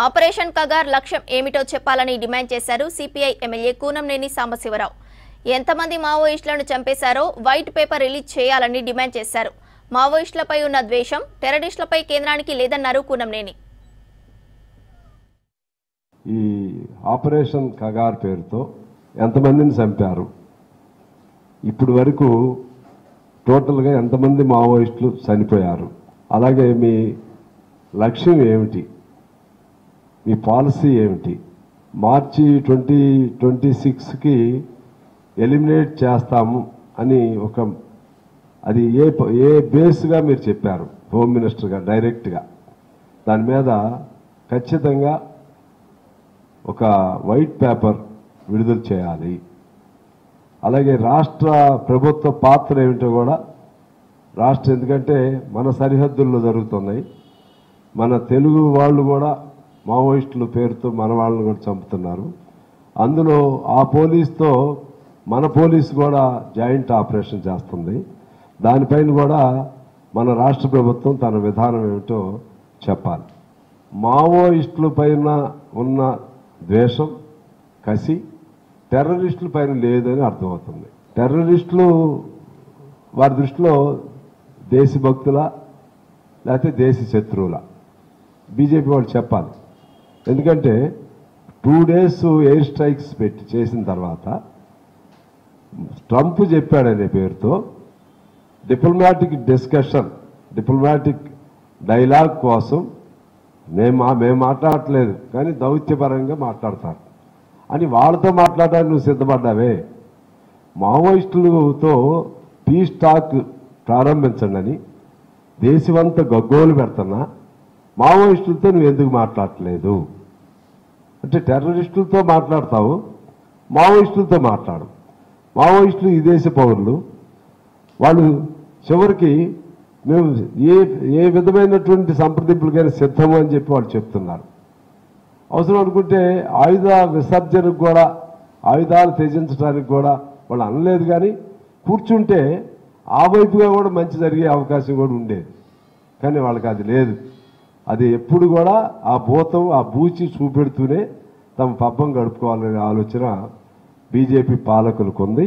Operation Kagar లక్ష్యం ఏమిటో చెప్పాలని డిమాండ్ చేశారు సిపిఐ ఎమ్మెల్యే కూనంనేని సాంబశివరావు. ఎంతమంది మావోయిస్టులను చంపేశారో వైట్ పేపర్ రిలీజ్ చేయాలని డిమాండ్ చేశారు. మావోయిస్టులపై ఉన్న ద్వేషం టెర్రరిస్టులపై కేంద్రానికి లేదన్నారు కూనంనేని. ఈ ఆపరేషన్ కగార్ పేరుతో ఎంతమందిని చంపారు, ఇప్పుడు వరకు టోటల్గా ఎంతమంది మావోయిస్టులు చనిపోయారు, అలాగే మీ లక్ష్యం ఏమిటి, మీ పాలసీ ఏమిటి, మార్చి 2026కి ఎలిమినేట్ చేస్తాము అని అది ఏ బేస్గా మీరు చెప్పారు హోమ్ మినిస్టర్గా డైరెక్ట్గా, దాని మీద ఖచ్చితంగా ఒక వైట్ పేపర్ విడుదల చేయాలి. అలాగే రాష్ట్ర ప్రభుత్వ పాత్ర ఏమిటో కూడా ఎందుకంటే మన సరిహద్దుల్లో జరుగుతున్నాయి, మన తెలుగు వాళ్ళు కూడా మావోయిస్టుల పేరుతో మన వాళ్ళని కూడా చంపుతున్నారు. అందులో ఆ పోలీస్తో మన పోలీసు కూడా జాయింట్ ఆపరేషన్ చేస్తుంది. దానిపైన కూడా మన రాష్ట్ర ప్రభుత్వం తన విధానం ఏమిటో చెప్పాలి. మావోయిస్టుల పైన ఉన్న ద్వేషం, కసి టెర్రరిస్టుల పైన లేదని అర్థమవుతుంది. టెర్రరిస్టులు వారి దృష్టిలో దేశభక్తుల లేకపోతే దేశ శత్రువుల బీజేపీ వాళ్ళు చెప్పాలి. ఎందుకంటే 2 days ఎయిర్ స్ట్రైక్స్ చేసిన తర్వాత ట్రంప్ చెప్పాడనే పేరుతో డిప్లొమాటిక్ డిస్కషన్, డిప్లొమాటిక్ డైలాగ్ కోసం మేము మాట్లాడట్లేదు కానీ దౌత్యపరంగా మాట్లాడతారు అని వాళ్ళతో మాట్లాడడానికి నువ్వు సిద్ధపడ్డావే. మావోయిస్టులతో పీస్ టాక్ ప్రారంభించండి అని దేశమంతా గగ్గోలు పెడుతున్నా మావోయిస్టులతో నువ్వు ఎందుకు మాట్లాడట్లేదు అంటే, టెర్రరిస్టులతో మాట్లాడతావు, మావోయిస్టులతో మాట్లాడు. మావోయిస్టులు ఈ దేశ పౌరులు, వాళ్ళు చివరికి మేము ఏ విధమైనటువంటి సంప్రదింపులకైనా సిద్ధము అని చెప్పి వాళ్ళు చెప్తున్నారు. అవసరం అనుకుంటే ఆయుధ విసర్జనకు కూడా, ఆయుధాలు త్యజించడానికి కూడా వాళ్ళు అనలేదు. కానీ కూర్చుంటే ఆ వైపుగా కూడా మంచి జరిగే అవకాశం కూడా ఉండేది. కానీ వాళ్ళకి అది లేదు. అది ఎప్పుడు కూడా ఆ భూతం, ఆ బూచి చూపెడుతూనే తమ పబ్బం గడుపుకోవాలనే ఆలోచన బీజేపీ పాలకులకు ఉంది.